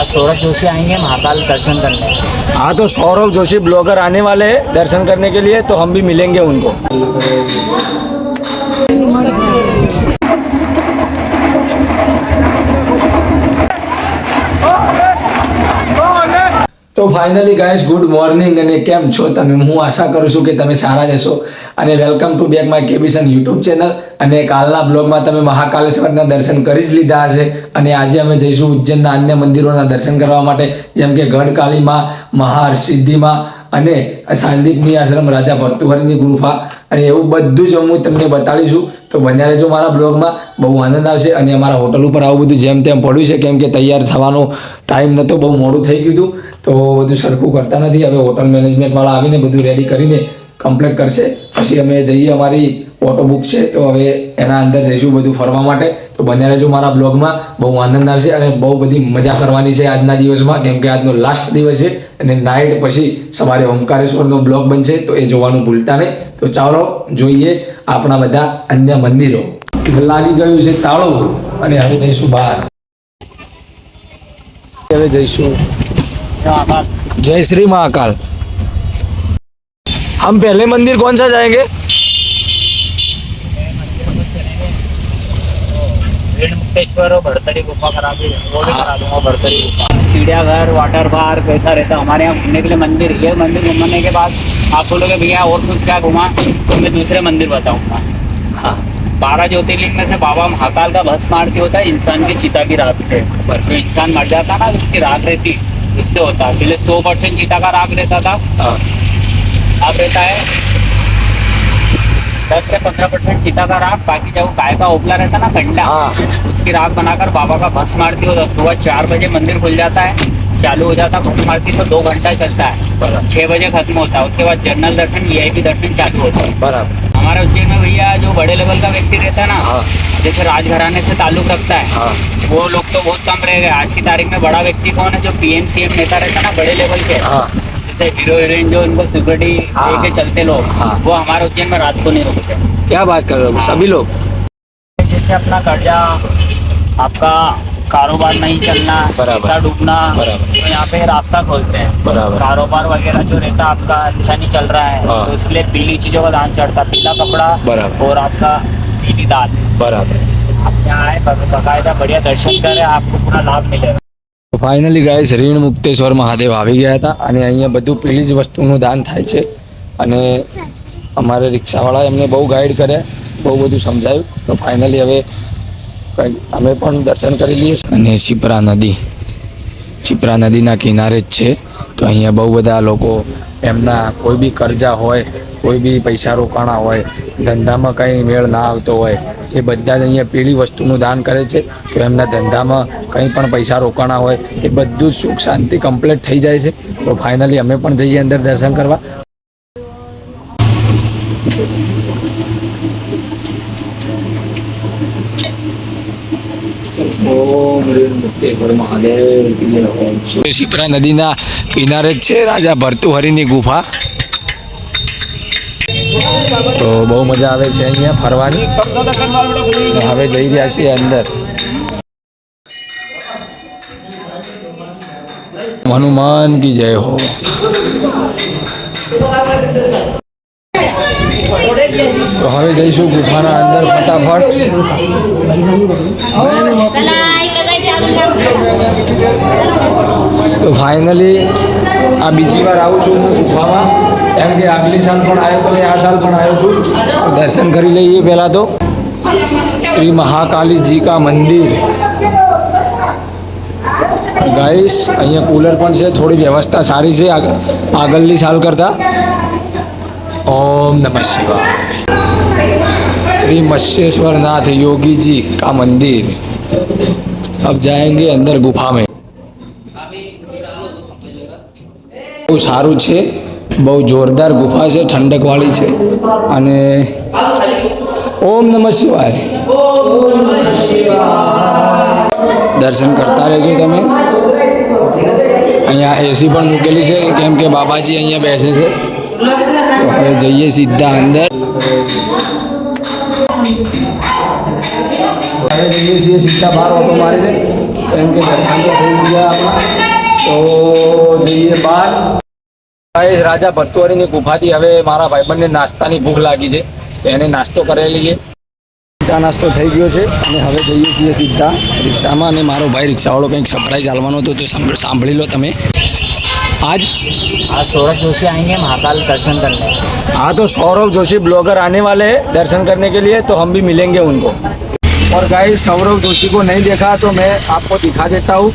आज सौरभ जोशी आएंगे महाकाल दर्शन करने। हाँ, तो सौरभ जोशी ब्लॉगर आने वाले हैं दर्शन करने के लिए, तो हम भी मिलेंगे उनको। તો ફાઇનલી ગાઈસ ગુડ મોર્નિંગ અને કેમ છો તમે? હું આશા કરું છું કે તમે સારા જ હશો અને વેલકમ ટુ બેક માય કેબીસન યુટ્યુબ ચેનલ। અને કાલના બ્લોગમાં તમે મહાકાલેશ્વરના દર્શન કરી જ લીધા હશે અને આજે અમે જઈશું ઉજ્જૈનના અન્ય મંદિરોના દર્શન કરવા માટે, જેમ કે ગઢકાલીમાં, મહાસિદ્ધિમાં અને સાંદીપની આશ્રમ, રાજા ભર્તુહરિની ગુફા અને એવું બધું જ હું તમને બતાડીશું। તો બન્યા રહેજો મારા બ્લોગમાં, બહુ આનંદ આવશે। અને અમારા હોટલ ઉપર આવું બધું જેમ તેમ પડ્યું છે, કેમ કે તૈયાર થવાનો ટાઈમ નહોતો, બહુ મોડું થઈ ગયું હતું, તો બધું સરખું કરતા નથી। હવે હોટલ મેનેજમેન્ટવાળા આવીને બધું રેડી કરીને કમ્પ્લીટ કરશે, પછી અમે જઈએ, અમારી ઓટો બુક છે, તો હવે એના અંદર જઈશું બધું ફરવા માટે। તો બન્યા રહેજો મારા બ્લોગમાં, બહુ આનંદ આવશે અને બહુ બધી મજા કરવાની છે આજના દિવસમાં, કેમ કે આજનો લાસ્ટ દિવસ છે અને નાઇટ પછી સવારે ઓમકારેશ્વરનો બ્લોગ બનશે, તો એ જોવાનું ભૂલતા નહીં। તો ચાલો જોઈએ આપણા બધા અન્ય મંદિરો। લાગી ગયું છે તાળું અને હવે જઈશું બહાર। હવે જઈશું जय श्री महाकाल। हम पहले मंदिर कौन सा जाएंगे? मुक्तेश्वर और भरतरी गुफा करा दी, वो भी करा दूंगा। भरतरी गुफा, चिड़ियाघर, वाटर पार्क कैसा रहता है हमारे यहाँ घूमने के लिए। मंदिर, ये मंदिर घूमने के बाद आप बोलोगे भैया और कुछ क्या घुमा, तो मैं दूसरे मंदिर बताऊंगा। हाँ, 12 ज्योतिर्लिंग में से बाबा महाकाल का भस्म आरती होता है इंसान की चिता की राख से। तो इंसान मर जाता ना, उसकी राख रहती, उससे होता है। पहले 100% चिता का राख रहता था, अब रहता है 10 से 15% चिता का राख। बाकी जब गाय का ओपला रहता ना, कंडा, उसकी राख बनाकर बाबा का भस्म आरती होता है। सुबह 4 बजे मंदिर खुल जाता है, चालू हो जाता है भस्म आरती, तो 2 घंटा चलता है, 6 बजे खत्म होता है। उसके बाद जनरल दर्शन, VIP दर्शन चालू होता है। बराबर। हमारे उज्जैन में भैया जो बड़े लेवल का व्यक्ति रहता है ना, जैसे राजघराने से ताल्लुक रखता है, वो लोग तो बहुत कम रह गए। आज की तारीख में बड़ा व्यक्ति कौन है? जो PM CM नेता रहता है ना, बड़े लेवल के, जैसे हीरो हीरोइन, जो उनको सिक्योरिटी लेके चलते लोग, वो हमारे उज्जैन में रात को नहीं रुकते। क्या बात कर रहे हो? सभी लोग जैसे अपना कर्जा, आपका कारोबार नहीं चलना, पैसा डूबना, तो यहाँ पे रास्ता खोलते हैं। कारोबार वगैरह जो रहता है आपका अच्छा नहीं चल रहा है, तो इसलिए पीली चीजों का दान चढ़ता, पीला कपड़ा और आपका पीली दाल। बराबर। आप यहाँ आए, बकायदा बढ़िया दर्शन करें, आपको पूरा लाभ मिलेगा। ફાઇનલી ગાઈસ ऋण મુક્તેશ્વર મહાદેવ આવી ગયા હતા અને અહીંયા બધું પેલી જ વસ્તુનું દાન થાય છે અને અમારે રિક્ષાવાળા એમને બહુ ગાઈડ કર્યા, બહુ બધું સમજાયું। તો ફાઇનલી હવે અમે પણ દર્શન કરી લઈએ। અને શિપ્રા નદીના કિનારે જ છે, તો અહીંયા બહુ બધા લોકો એમના કોઈ બી કર્જા હોય, કોઈ બી પૈસા રોકાણા હોય, ધંધામાં કંઈ મેળ ના આવતો હોય, એ બધા જ અહીંયા પીળી વસ્તુનું દાન કરે છે। તો એમના ધંધામાં કંઈ પણ પૈસા રોકાણા હોય એ બધું જ સુખ શાંતિ કમ્પ્લીટ થઈ જાય છે। તો ફાઇનલી અમે પણ જઈએ અંદર દર્શન કરવા। શિપ્રા નદીના કિનારે જ છે રાજા ભર્તુહરિની ગુફા। તો બહુ મજા આવે છે અહીંયા ફરવાની। હવે જઈ રહ્યા છીએ અંદર। હનુમાન કી જય હો। તો હવે જઈશું ગુફાના અંદર ફટાફટ। તો ફાઇનલી આ બીજી વાર આવું છું હું ગુફામાં, એમ કે આગલી સાલ પણ આવ્યો તો આ સાલ પણ આવ્યો છું। દર્શન કરી લઈએ પહેલાં તો શ્રી महाकाली जी का मंदिर। ગાઈસ અહીંયા કુલર પણ છે, થોડી વ્યવસ્થા સારી છે આગળની સાલ કરતાં। ओम नमः शिवाय। श्री मत्स्येश्वर नाथ योगी जी का मंदिर। अब जाएंगे अंदर गुफा में। બહુ સારું છે, બહુ જોરદાર ગુફા છે, ઠંડકવાળી છે અને ઓમ નમઃ શિવાય। દર્શન કરતા રહેજો તમે। અહીંયા AC પણ મૂકેલી છે, કેમ કે બાબાજી અહીંયા બેસે છે। તો હવે જઈએ સીધા અંદર। હવે જઈએ છીએ સીધા બહાર ઓટો મારીને, કેમ કે દર્શન તો થઈ ગયા આપણા। છીએ બહાર. ગાઈસ, રાજા ભરતુઆરીની ગુફાથી હવે મારા ભાઈબંધને નાસ્તાની ભૂખ લાગી છે, તો એને નાસ્તો કરેલી છે. ચા નાસ્તો થઈ ગયો છે અને હવે જઈએ છીએ સીધા રિક્ષામાં. અને મારો ભાઈ રિક્ષાવાળો કંઈક સરપ્રાઈઝ આલવાનો હતો, તો સાંભળી લો તમે. आज सौरभ जोशी आएंगे महाकाल दर्शन करने। हाँ, तो सौरभ जोशी ब्लॉगर आने वाले हैं दर्शन करने के लिए, तो हम भी मिलेंगे उनको. और गाइस, सौरभ जोशी को नहीं देखा तो मैं आपको दिखा देता हूँ.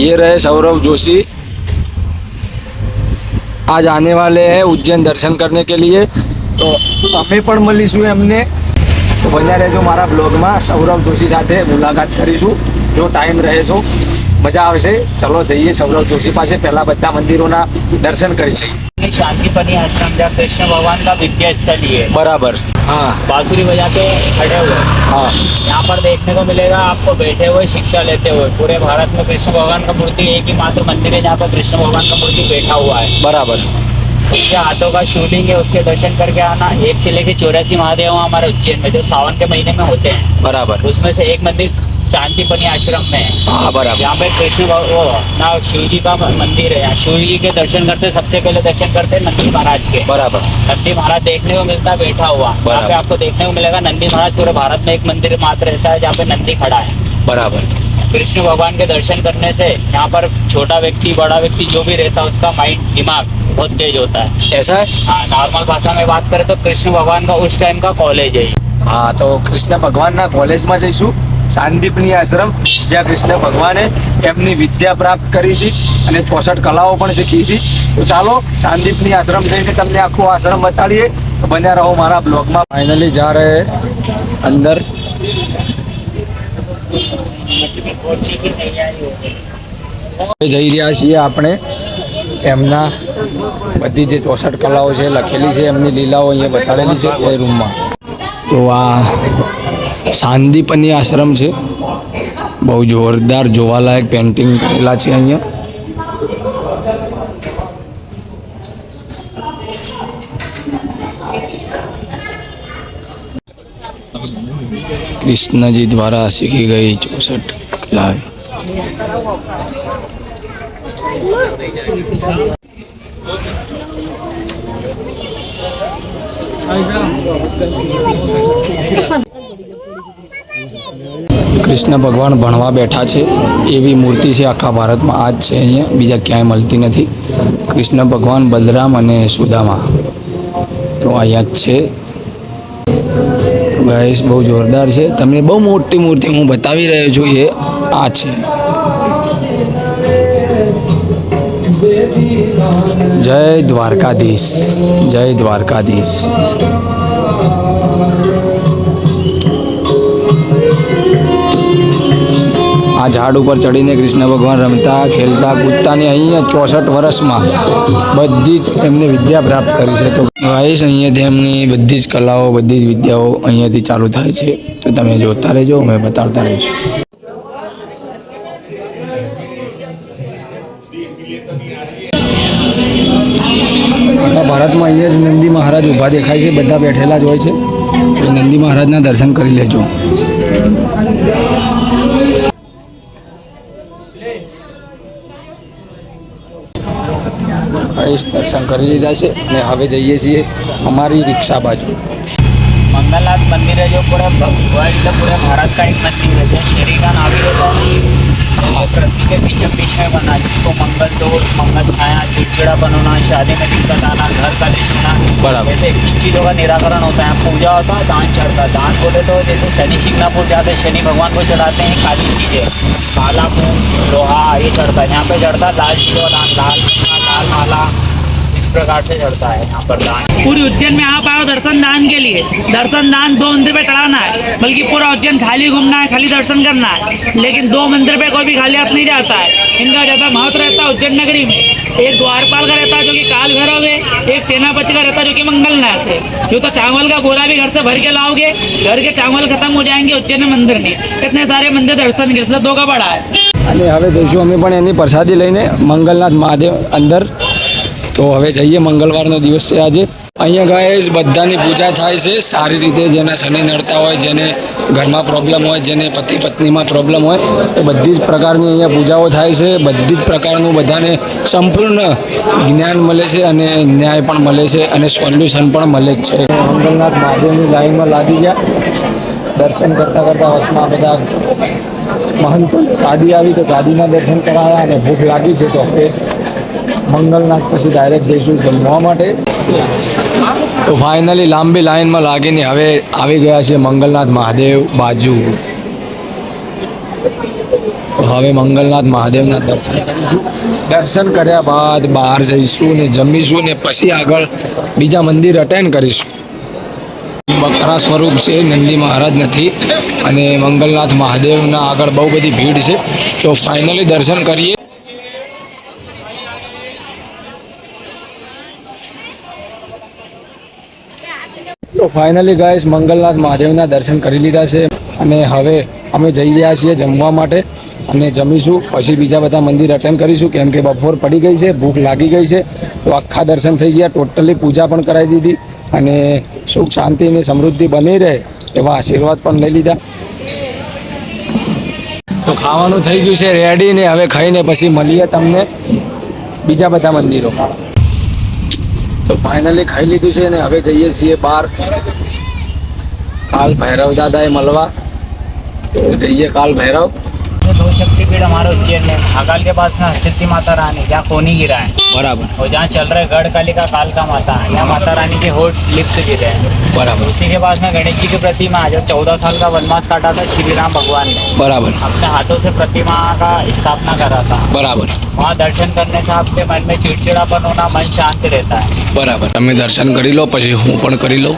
ये रहे सौरभ जोशी, आज आने वाले हैं उज्जैन दर्शन करने के लिए. तो અમે પણ મળીશું એમને, તો બન્યા રહેજો મારા બ્લોગમાં. સૌરભ જોશી સાથે મુલાકાત કરીશું જો ટાઈમ રહે તો. મજા આવશે. ચલો જઈએ સૌરભ જોશી પાસે. પહેલા બધા મંદિરોના દર્શન કરી લઈએ. शांतिपनी आश्रम जहाँ कृष्ण भगवान का विद्या स्थली है, बराबर. हाँ बांसुरी बजा के खड़े हुए, हाँ यहाँ पर देखने को मिलेगा आपको बैठे हुए शिक्षा लेते हुए. पूरे भारत में कृष्ण भगवान का मूर्ति एक ही मात्र मंदिर है जहाँ पर कृष्ण भगवान का मूर्ति बैठा हुआ है. बराबर. उसके हाथों का शिवलिंग है, उसके दर्शन करके आना. 1 से लेकर 84 महादेव हमारे उज्जैन में जो सावन के महीने में होते हैं. बराबर. उसमें से एक मंदिर शांतिपनी आश्रम में है. हाँ बराबर. यहाँ पे कृष्ण ना शिव जी का मंदिर है. यहाँ शिव जी के दर्शन करते सबसे पहले दर्शन करते हैं नंदी महाराज के. बराबर. नंदी महाराज देखने को मिलता है बैठा हुआ. यहाँ पे आपको देखने को मिलेगा नंदी महाराज. पूरे भारत में एक मंदिर मात्र ऐसा है जहाँ पे नंदी खड़ा है. बराबर. कृष्ण भगवान के दर्शन करने से यहाँ पर छोटा व्यक्ति बड़ा व्यक्ति जो भी रहता है उसका माइंड दिमाग बहुत तेज होता है. ऐसा है. हाँ, नॉर्मल भाषा में बात करें तो कृष्ण भगवान का उस टाइम का कॉलेज है. હા, તો કૃષ્ણ ભગવાનના કોલેજમાં જઈશું, શાંતિપની આશ્રમ, જ્યાં કૃષ્ણ ભગવાને એમની વિદ્યા પ્રાપ્ત કરી હતી અને 64 કલાઓ પણ શીખી હતી. તો ચાલો શાંતિપની આશ્રમ જઈને તમને આખું આશ્રમ બતાડીએ. તો બન્યા રહો મારા બ્લોગમાં. ફાઇનલી जा रहे हैं अंदर. જઈ રહ્યા છીએ આપણે એમના બધી જે 64 કલાઓ છે લખેલી છે, એમની લીલાઓ અહીંયા બતાડેલી છે એ રૂમમાં. તો આ શાંતિપની આશ્રમ છે. બહુ જોરદાર જોવાલાયક પેન્ટિંગ કરેલા છે અહીંયા. કૃષ્ણજી દ્વારા શીખી ગઈ 64 કલા. કૃષ્ણ ભગવાન ભણવા બેઠા છે એવી મૂર્તિ છે આખા ભારતમાં આ જ છે. અહીંયા બીજા ક્યાંય મળતી નથી. કૃષ્ણ ભગવાન, બલરામ અને સુદામા તો અહીંયા જ છે. ગાઈસ, બહુ જોરદાર છે. તમને બહુ મોટી મૂર્તિ હું બતાવી રહ્યો છું, એ આ છે. જય દ્વારકાધીશ, જય દ્વારકાધીશ. આ ઝાડ ઉપર ચડીને કૃષ્ણ ભગવાન રમતા ખેલતા કૂદતા ને અહીંયા 64 વર્ષમાં બધી જ એમને વિદ્યા પ્રાપ્ત કરી છે. તો ગાઈસ, અહીંયાથી એમની બધી જ કલાઓ, બધી જ વિદ્યાઓ અહીંયાથી ચાલુ થાય છે. તો તમે જોતા રહેજો, અમે બતાવતા રહીશું. ભારતમાં અહીંયા જ નંદી મહારાજ ઊભા દેખાય છે. બધા બેઠેલા જ હોય છે. એ નંદી મહારાજના દર્શન કરી લેજો. દર્શન કરી લીધા છે ને હવે જઈએ છીએ અમારી રિક્ષા બાજુ. मंगलनाथ मंदिर है जो पूरे वर्ल्ड पूरे भारत का एक मंदिर है. जो श्री का नाभि होता है जैसे पृथ्वी के बीच में बना, जिसको मंगल दोष, मंगल छाया, चिड़चिड़ापन होना, शादी में दिक्कत आना, घर का होना, बराबर. जैसे 21 चीज़ों का निराकरण होता है. पूजा होता है, दान चढ़ता है. दान बोले तो जैसे शनि शिंगणापुर जाते हैं, शनि भगवान को चढ़ाते हैं काली चीज़ें, काला फूल, लोहा ये चढ़ता है. यहाँ पे चढ़ता है लाल चीज़ों दान, लाल माला, इस प्रकार से चढ़ता है यहाँ पर दान. पूरी उज्जैन में आप आओ दर्शन दान के लिए. दर्शन दान 2 मंदिर पे चढ़ाना है, बल्कि पूरा उज्जैन खाली घूमना है, खाली दर्शन करना है. लेकिन 2 मंदिर पे कोई भी खाली हाथ नहीं जाता है. इनका ज़्यादा महत्व रहता है उज्जैन नगरी में. एक द्वारपाल का रहता है जो कि काल भैरव है, एक सेनापति का रहता है जो कि मंगलनाथ है. जो तो चावल का गोला भी घर से भर के लाओगे, घर के चावल खत्म हो जाएंगे उज्जैन मंदिर में. इतने सारे मंदिर दर्शन के इसलिए 2 का बड़ा है. અને હવે જઈશું અમે પણ એની પ્રસાદી લઈને મંગલનાથ મહાદેવ અંદર. તો હવે જઈએ, મંગળવારનો દિવસ છે આજે. અહીંયા ગાઈસ બધાની પૂજા થાય છે સારી રીતે, જેને શનિ નડતા હોય, જેને ઘરમાં પ્રોબ્લેમ હોય, જેને પતિ પત્નીમાં પ્રોબ્લેમ હોય, એ બધી જ પ્રકારની અહીંયા પૂજાઓ થાય છે. બધી જ પ્રકારનું બધાને સંપૂર્ણ જ્ઞાન મળે છે અને ન્યાય પણ મળે છે અને સોલ્યુશન પણ મળે જ છે. મંગલનાથ મહાદેવની લાઈનમાં લાગી ગયા, દર્શન કરતાં કરતાં વચમાં બધા મહંતો ગાદી આવી તો ગાદીના દર્શન કરાયા અને ભૂખ લાગી છે તો હવે મંગલનાથ પછી ડાયરેક્ટ જઈશું જમવા માટે. તો ફાઇનલી લાંબી લાઈનમાં લાગીને હવે આવી ગયા છે મંગલનાથ મહાદેવ બાજુ. હવે મંગલનાથ મહાદેવના દર્શન કરીશું. દર્શન કર્યા બાદ બહાર જઈશું ને જમીશું ને પછી આગળ બીજા મંદિર અટેન્ડ કરીશું. બકરા સ્વરૂપ છે, નંદી મહારાજ નથી અને મંગલનાથ મહાદેવના આગળ બહુ બધી ભીડ છે. તો ફાઇનલી દર્શન કરીએ. તો ફાઇનલી ગાઈસ મંગલનાથ મહાદેવના દર્શન કરી લીધા છે અને હવે અમે જઈ રહ્યા છીએ જમવા માટે અને જમીશું પછી બીજા બધા મંદિર અટેન્ડ કરીશું, કેમ કે બપોર પડી ગઈ છે, ભૂખ લાગી ગઈ છે. તો આખા દર્શન થઈ ગયા, ટોટલી પૂજા પણ કરાવી દીધી અને સુખ શાંતિ અને સમૃદ્ધિ બની રહે એવા આશીર્વાદ પણ લઈ લીધા. તો ખાવાનું થઈ ગયું છે રેડી ને હવે ખાઈને પછી મળીએ તમને બીજા બધા મંદિરો. તો ફાઇનલી ખાઈ લીધું છે ને હવે જઈએ છીએ બહાર કાલ ભૈરવ દાદાએ મળવા. તો જઈએ કાલ ભૈરવ. दो शक्तिपीठ हमारे उज्जैन में, महाकाल के पास में हरसिद्धि माता रानी, जहाँ कोनी गिरा है, બરાબર और जहाँ चल रहे गढ़ कालिका काल का माता है, यहाँ माता रानी के होठ लिप्स गिरे हैं. બરાબર उसी के पास में गणेश जी की प्रतिमा है, जो 14 साल का वनवास काटा था श्री राम भगवान ने, બરાબર अपने हाथों से प्रतिमा का स्थापना करा था. બરાબર वहाँ दर्शन करने से आपके मन में चिड़चिड़ापन होना, मन शांत रहता है. બરાબર તમે દર્શન કરી લો પછી હું પણ કરી લઉં.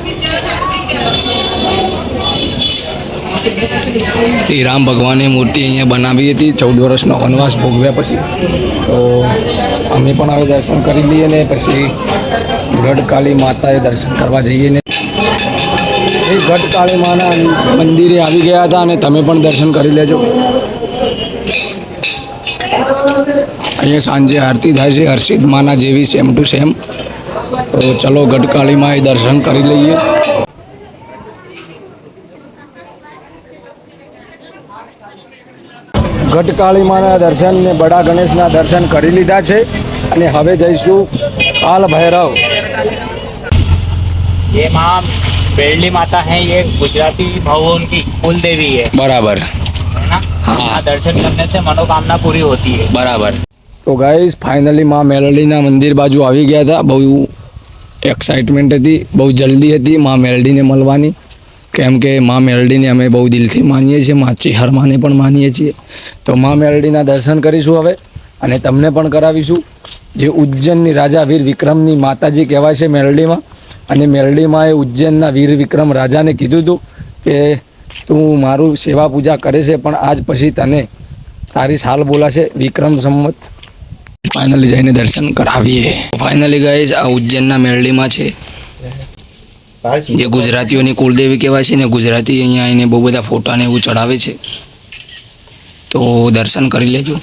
શ્રી રામ ભગવાનની મૂર્તિ અહીંયા બનાવી હતી 14 વર્ષનો વનવાસ ભોગવ્યા પછી. તો અમે પણ હવે દર્શન કરી લઈએ ને પછી ગઢકાળી માતાએ દર્શન કરવા જઈએ ને એ ગઢકાળી માના મંદિરે આવી ગયા હતા અને તમે પણ દર્શન કરી લેજો. અહીંયા સાંજે આરતી થાય છે હર્ષિદ માના જેવી સેમ ટુ સેમ. તો ચલો ગઢકાળી માએ દર્શન કરી લઈએ. ગઢકાળી માના દર્શન ને બડા ગણેશના દર્શન કરી લીધા છે અને હવે જઈશું કાલ ભૈરવ. ये माँ बेड़ली माता है, ये गुजराती भावों की कुल देवी है, બરાબર है ना. यहाँ दर्शन करने से मनोकामना पूरी होती है. બરાબર. તો ગાઈસ ફાઇનલી માં મેલડીના મંદિર બાજુ આવી ગયા હતા. બહુ એક્સાઇટમેન્ટ હતી, બહુ જલ્દી હતી માં મેલડીને મળવાની, કેમ કે માં મેલડીને અમે બહુ દિલથી માનીએ છીએ, માં ચિહરમાને પણ માનીએ છીએ. તો માં મેલડીના દર્શન કરીશું હવે અને તમને પણ કરાવીશું. જે ઉજ્જૈનની રાજા વીર વિક્રમની માતાજી કહેવાય છે મેલડીમાં, અને મેલડીમાં એ ઉજ્જૈનના વીર વિક્રમ રાજાને કીધું હતું કે તું મારું સેવા પૂજા કરે છે પણ આજ પછી તને તારી સાલ બોલાશે વિક્રમ સંમત. ફાઇનલી જઈને દર્શન કરાવીએ. ફાઇનલી ગાઈઝ આ ઉજ્જૈનના મેલડીમાં છે, જે ગુજરાતીઓની કુલદેવી કહેવાય છે ને. ગુજરાતી અહીંયા આવીને બહુ બધા ફોટાને એવું ચડાવે છે, તો દર્શન કરી લેજો.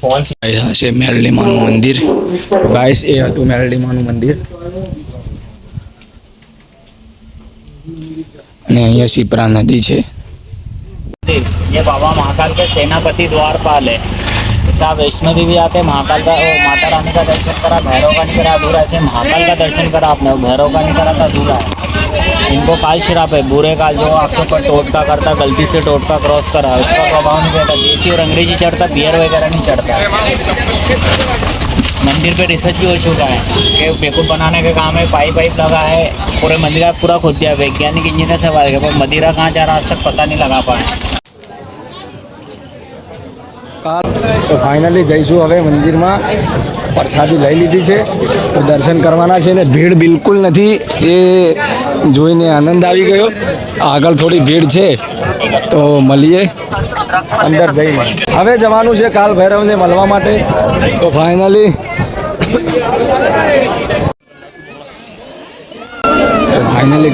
આ છે મેલડીમાનું મંદિર. ગાઈસ એ હતું મેલડીમાનું મંદિર અને અહીંયા શિપ્રા નદી છે. ये बाबा महाकाल के सेनापति द्वारपाल है. जैसे आप वैष्णो देवी आते हैं, महाकाल का माता रानी का दर्शन करा, भैरव का नहीं करा अधूरा. ऐसे महाकाल का दर्शन करा आपने, भैरव का नहीं करा था अधूरा है. इनको काल श्राप है, बुरे काल जो आपके ऊपर टोटका करता, गलती से टोटका क्रॉस करा, उसका प्रभाव नहीं रहता. देसी और अंग्रेजी चढ़ता, बियर वगैरह नहीं चढ़ता. मंदिर पे रिसर्च भी हो चुका है कि बेकूफ बनाने का काम है. पाइप लगा है, पूरे मंदिर का पूरा खोद दिया. वैज्ञानिक इंजीनियर से बात है, पर मदिरा कहाँ जा रहा आज तक पता नहीं लगा पाए. તો ફાઇનલી જઈશું હવે મંદિરમાં. પ્રસાદી લઈ લીધી છે તો દર્શન કરવાના છે ને ભીડ બિલકુલ નથી એ જોઈને આનંદ આવી ગયો. આગળ થોડી ભીડ છે તો મળીએ અંદર જઈને. હવે જવાનું છે કાલ ભૈરવને મળવા માટે. તો ફાઇનલી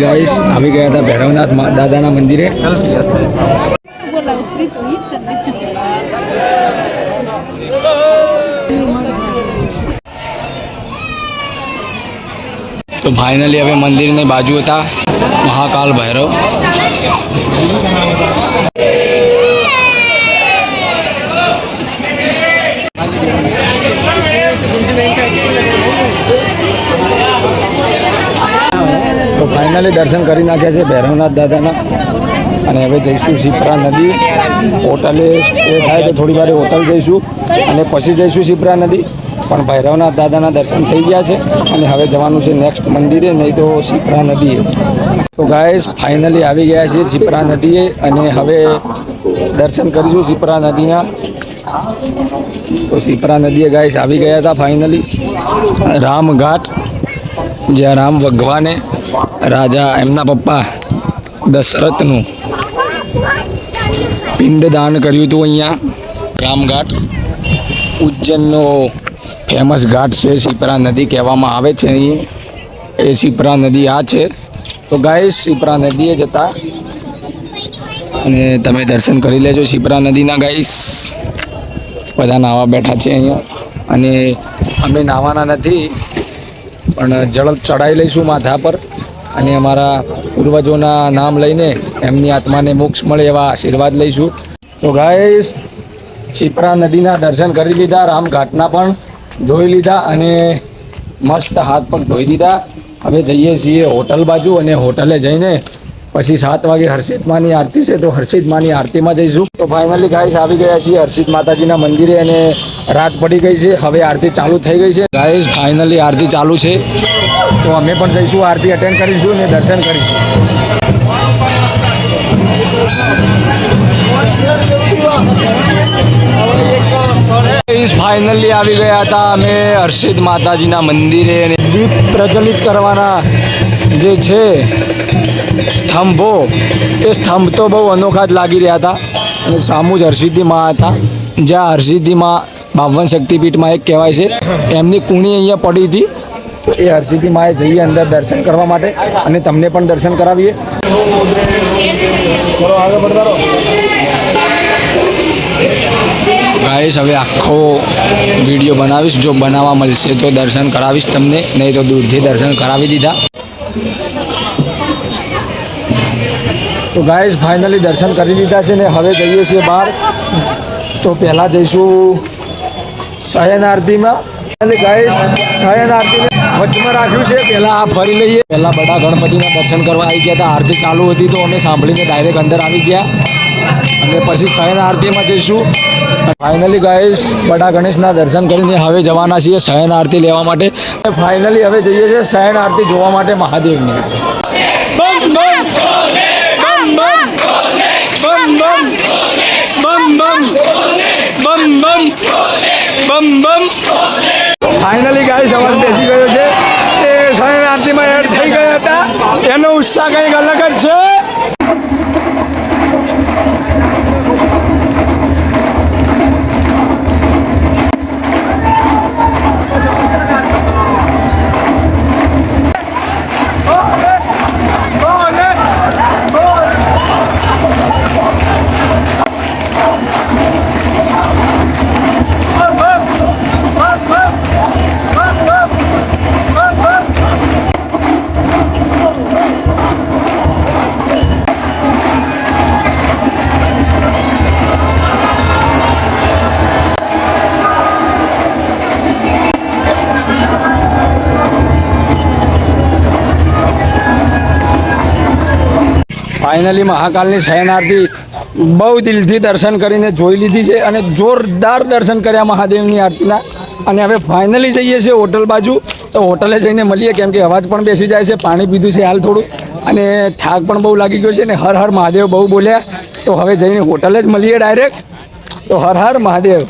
ગાઈસ આવી ગયા હતા ભૈરવનાથ દાદાના મંદિરે. તો ફાઇનલી હવે મંદિરની બાજુ હતા મહાકાલ ભૈરવ. તો ફાઇનલી દર્શન કરી નાખ્યા છે ભૈરવનાથ દાદાના અને હવે જઈશું શિપ્રા નદી. હોટલે સ્ટે થાય તો થોડી વાર હોટલ જઈશું અને પછી જઈશું શિપ્રા નદી. પણ ભૈરવનાથ દાદાના દર્શન થઈ ગયા છે અને હવે જવાનું છે નેક્સ્ટ મંદિરે, નહીં તો શિપ્રા નદીએ. તો ગાઈસ ફાઇનલી આવી ગયા છીએ શિપ્રા નદીએ અને હવે દર્શન કરીશું શિપ્રા નદીના. તો શિપ્રા નદીએ ગાઈસ આવી ગયા હતા ફાઇનલી. રામઘાટ, જ્યાં રામ ભગવાને રાજા એમના પપ્પા દશરથનું પિંડદાન કર્યું હતું અહીંયા. રામઘાટ ઉજ્જૈનનો ફેમસ ઘાટ છે, શિપ્રા નદી કહેવામાં આવે છે. અહીં એ શિપ્રા નદી આ છે. તો ગાઈસ શિપ્રા નદીએ જતા અને તમે દર્શન કરી લેજો શિપ્રા નદીના. ગાઈસ બધા નાવા બેઠા છે અહીંયા અને અમે નાવાના નથી પણ જળ ચડાવી લઈશું માથા પર અને અમારા પૂર્વજોના નામ લઈને એમની આત્માને મોક્ષ મળે એવા આશીર્વાદ લઈશું. તો ગાઈસ શિપ્રા નદીના દર્શન કરી લીધા, રામઘાટના પણ જોઈ લીધા અને મસ્ત હાથ પગ ધોઈ દીધા. હવે જઈએ છીએ હોટલ બાજુ અને હોટલે જઈને પછી 7 વાગે હર્ષિત માની આરતી છે તો હર્ષિત માની આરતીમાં જઈશું. તો ફાઇનલી ગાઈસ આવી ગયા છીએ હર્ષિત માતાજીના મંદિરે અને રાત પડી ગઈ છે. હવે આરતી ચાલુ થઈ ગઈ છે ગાઈસ. ફાઇનલી આરતી ચાલુ છે તો અમે પણ જઈશું, આરતી અટેન્ડ કરીશું અને દર્શન કરીશું. ફાઇનલી આવી ગયા હતા અમે હર્ષિત માતાજીના મંદિરે અને દીપ પ્રજ્વલિત કરવાના જે છે સ્તંભો, એ સ્તંભ તો બહુ અનોખા જ લાગી રહ્યા હતા અને સામું જ હરસિદ્ધિ માં હતા, જ્યાં હરસિદ્ધિ માં 52 શક્તિપીઠમાં એક કહેવાય છે. એમની કુણી અહીંયા પડી હતી તો એ હરસિદ્ધિ માએ જઈએ અંદર દર્શન કરવા માટે અને તમને પણ દર્શન કરાવીએ. ચલો આગળ પડતા રહો ગાઈસ. હવે આખો વિડીયો બનાવીશ, જો બનાવવા મળશે તો દર્શન કરાવીશ તમને, નહીં તો દૂરથી દર્શન કરાવી દીધા. તો ગાઈસ ફાઇનલી દર્શન કરી લીધા છે ને હવે જઈએ છીએ બહાર. તો પહેલાં જઈશું શયન આરતીમાં. ગાઈસ શયન આરતીને વચમાં રાખ્યું છે, પહેલાં આ ફરી લઈએ. પહેલાં બધા ગણપતિના દર્શન કરવા આવી ગયા હતા, આરતી ચાલુ હતી તો અમે સાંભળીને ડાયરેક્ટ અંદર આવી ગયા અને પછી શયન આરતીમાં જઈશું. ફાઇનલી ગાઈસ બડા ગણેશના દર્શન કરીને હવે જવાના છીએ શયન આરતી લેવા માટે. ફાઇનલી હવે જઈએ છીએ શયન આરતી જોવા માટે મહાદેવની. બમ બમ ફાઇનલી ગાઈસ અવાજ બેસી ગયો છે. એ શયન આરતીમાં એડ થઈ ગયા હતા, એનો ઉત્સાહ કંઈક અલગ જ છે. ફાઇનલી મહાકાલની શયન આરતી બહુ દિલથી દર્શન કરીને જોઈ લીધી છે અને જોરદાર દર્શન કર્યા મહાદેવની આરતીના. અને હવે ફાઇનલી જઈએ છીએ હોટલ બાજુ. તો હોટલે જઈને મળીએ, કેમ કે અવાજ પણ બેસી જાય છે, પાણી પીધું છે હાલ થોડું અને થાક પણ બહુ લાગી ગયો છે ને હર હર મહાદેવ બહુ બોલ્યા. તો હવે જઈને હોટલે જ મળીએ ડાયરેક્ટ. તો હર હર મહાદેવ.